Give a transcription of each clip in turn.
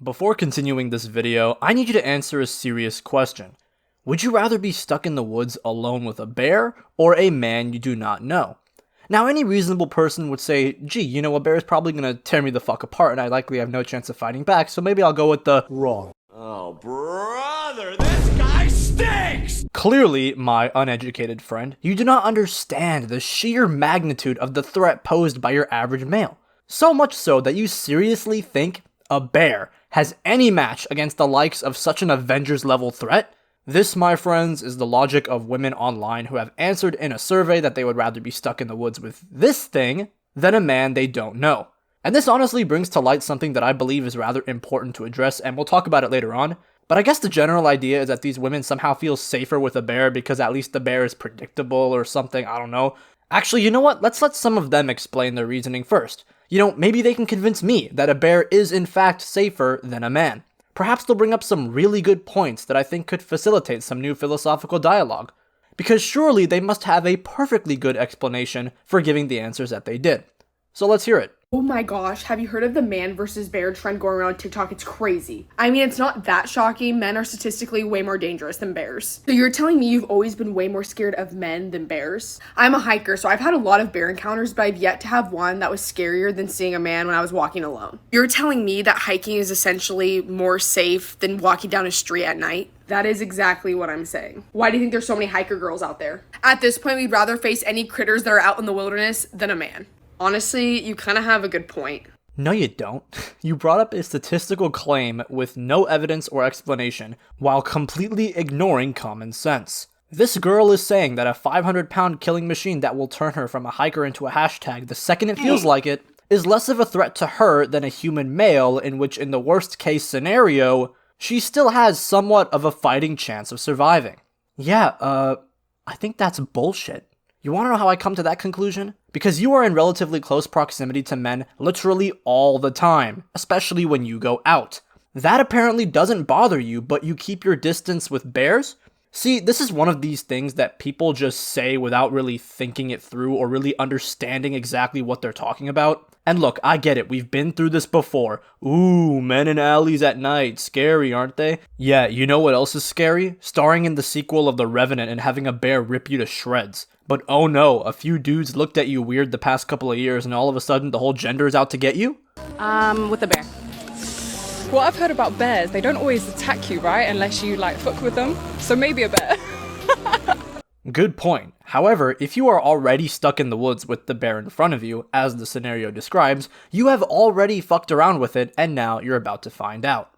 Before continuing this video, I need you to answer a serious question. Would you rather be stuck in the woods alone with a bear or a man you do not know? Now, any reasonable person would say, gee, you know, a bear is probably gonna tear me the fuck apart and I likely have no chance of fighting back, so maybe I'll go with the wrong. Oh, brother, this guy stinks! Clearly, my uneducated friend, you do not understand the sheer magnitude of the threat posed by your average male. So much so that you seriously think a bear has any match against the likes of such an Avengers-level threat? This, my friends, is the logic of women online who have answered in a survey that they would rather be stuck in the woods with this thing than a man they don't know. And this honestly brings to light something that I believe is rather important to address, and we'll talk about it later on. But I guess the general idea is that these women somehow feel safer with a bear because at least the bear is predictable or something, I don't know. Actually, you know what? Let's let some of them explain their reasoning first. You know, maybe they can convince me that a bear is in fact safer than a man. Perhaps they'll bring up some really good points that I think could facilitate some new philosophical dialogue. Because surely they must have a perfectly good explanation for giving the answers that they did. So let's hear it. Oh my gosh, have you heard of the man versus bear trend going around TikTok? It's crazy. I mean, it's not that shocking. Men are statistically way more dangerous than bears. So you're telling me you've always been way more scared of men than bears? I'm a hiker, so I've had a lot of bear encounters, but I've yet to have one that was scarier than seeing a man when I was walking alone. You're telling me that hiking is essentially more safe than walking down a street at night? That is exactly what I'm saying. Why do you think there's so many hiker girls out there? At this point, we'd rather face any critters that are out in the wilderness than a man. Honestly, you kind of have a good point. No, you don't. You brought up a statistical claim with no evidence or explanation while completely ignoring common sense. This girl is saying that a 500-pound killing machine that will turn her from a hiker into a hashtag the second it feels like it is less of a threat to her than a human male, in which in the worst case scenario, she still has somewhat of a fighting chance of surviving. Yeah, I think that's bullshit. You want to know how I come to that conclusion? Because you are in relatively close proximity to men literally all the time, especially when you go out. That apparently doesn't bother you, but you keep your distance with bears? See, this is one of these things that people just say without really thinking it through or really understanding exactly what they're talking about. And look, I get it, we've been through this before. Ooh, men in alleys at night, scary, aren't they? Yeah, you know what else is scary? Starring in the sequel of The Revenant and having a bear rip you to shreds. But oh no, a few dudes looked at you weird the past couple of years and all of a sudden the whole gender is out to get you? With a bear. What I've heard about bears, they don't always attack you, right? Unless you, fuck with them. So maybe a bear. Good point. However, if you are already stuck in the woods with the bear in front of you, as the scenario describes, you have already fucked around with it and now you're about to find out.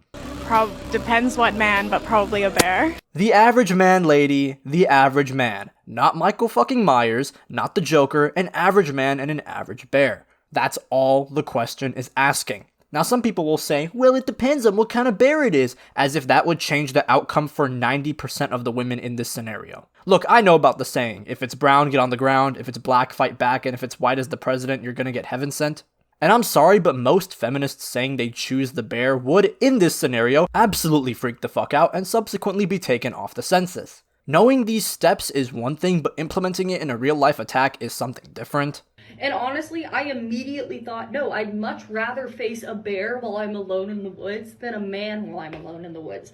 Depends what man, but probably a bear. The average man, lady, the average man. Not Michael fucking Myers, not the Joker, an average man and an average bear. That's all the question is asking. Now some people will say, well, it depends on what kind of bear it is, as if that would change the outcome for 90% of the women in this scenario. Look, I know about the saying, if it's brown, get on the ground, if it's black, fight back, and if it's white as the president, you're gonna get heaven sent. And I'm sorry, but most feminists saying they choose the bear would, in this scenario, absolutely freak the fuck out and subsequently be taken off the census. Knowing these steps is one thing, but implementing it in a real-life attack is something different. And honestly, I immediately thought, no, I'd much rather face a bear while I'm alone in the woods than a man while I'm alone in the woods.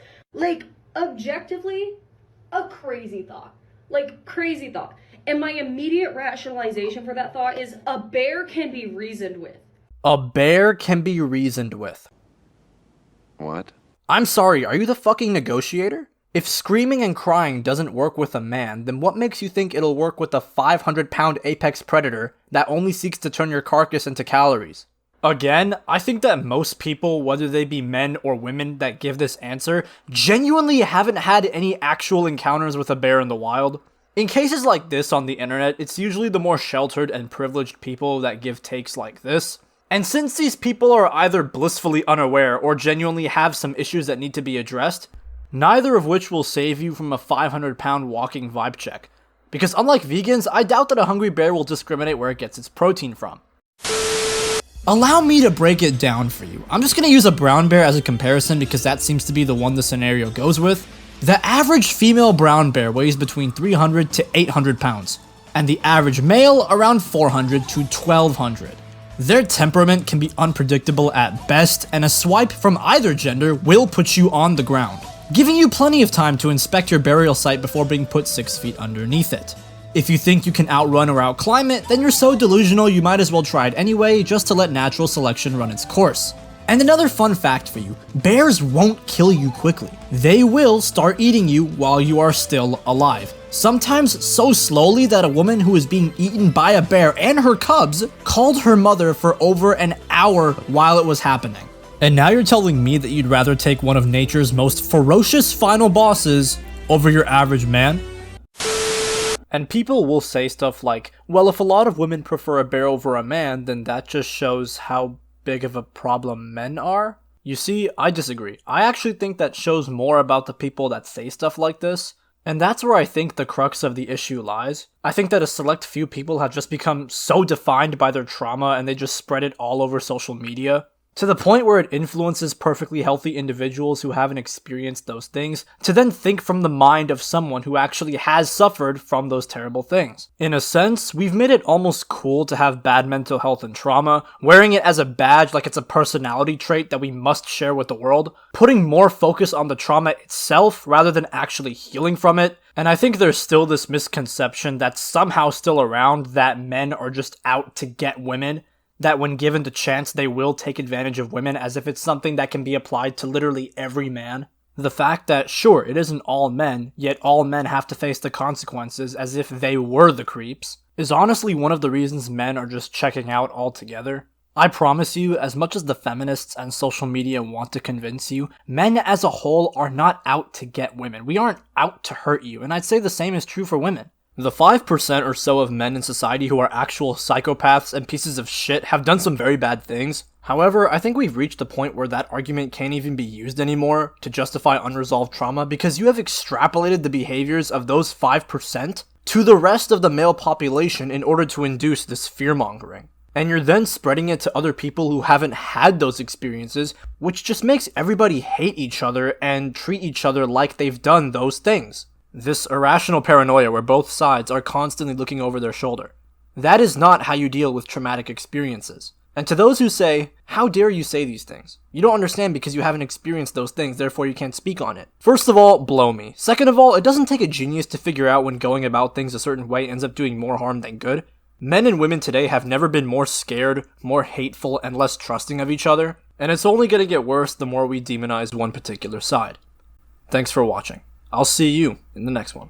Objectively, a crazy thought. Crazy thought. And my immediate rationalization for that thought is a bear can be reasoned with. A bear can be reasoned with. What? I'm sorry, are you the fucking negotiator? If screaming and crying doesn't work with a man, then what makes you think it'll work with a 500-pound apex predator that only seeks to turn your carcass into calories? Again, I think that most people, whether they be men or women that give this answer, genuinely haven't had any actual encounters with a bear in the wild. In cases like this on the internet, it's usually the more sheltered and privileged people that give takes like this. And since these people are either blissfully unaware or genuinely have some issues that need to be addressed, neither of which will save you from a 500-pound walking vibe check. Because unlike vegans, I doubt that a hungry bear will discriminate where it gets its protein from. Allow me to break it down for you. I'm just going to use a brown bear as a comparison because that seems to be the one the scenario goes with. The average female brown bear weighs between 300 to 800 pounds, and the average male around 400 to 1200. Their temperament can be unpredictable at best, and a swipe from either gender will put you on the ground, giving you plenty of time to inspect your burial site before being put 6 feet underneath it. If you think you can outrun or outclimb it, then you're so delusional you might as well try it anyway, just to let natural selection run its course. And another fun fact for you, bears won't kill you quickly. They will start eating you while you are still alive. Sometimes so slowly that a woman who was being eaten by a bear and her cubs called her mother for over an hour while it was happening. And now you're telling me that you'd rather take one of nature's most ferocious final bosses over your average man? And people will say stuff like, well, if a lot of women prefer a bear over a man, then that just shows how big of a problem men are? You see, I disagree. I actually think that shows more about the people that say stuff like this. And that's where I think the crux of the issue lies. I think that a select few people have just become so defined by their trauma and they just spread it all over social media, to the point where it influences perfectly healthy individuals who haven't experienced those things to then think from the mind of someone who actually has suffered from those terrible things. In a sense, we've made it almost cool to have bad mental health and trauma, wearing it as a badge like it's a personality trait that we must share with the world, putting more focus on the trauma itself rather than actually healing from it. And I think there's still this misconception that's somehow still around that men are just out to get women, that when given the chance they will take advantage of women as if it's something that can be applied to literally every man. The fact that, sure, it isn't all men, yet all men have to face the consequences as if they were the creeps, is honestly one of the reasons men are just checking out altogether. I promise you, as much as the feminists and social media want to convince you, men as a whole are not out to get women. We aren't out to hurt you, and I'd say the same is true for women. The 5% or so of men in society who are actual psychopaths and pieces of shit have done some very bad things. However, I think we've reached the point where that argument can't even be used anymore to justify unresolved trauma because you have extrapolated the behaviors of those 5% to the rest of the male population in order to induce this fear-mongering. And you're then spreading it to other people who haven't had those experiences, which just makes everybody hate each other and treat each other like they've done those things. This irrational paranoia where both sides are constantly looking over their shoulder. That is not how you deal with traumatic experiences. And to those who say, how dare you say these things? You don't understand because you haven't experienced those things, therefore you can't speak on it. First of all, blow me. Second of all, it doesn't take a genius to figure out when going about things a certain way ends up doing more harm than good. Men and women today have never been more scared, more hateful, and less trusting of each other, and it's only going to get worse the more we demonize one particular side. Thanks for watching. I'll see you in the next one.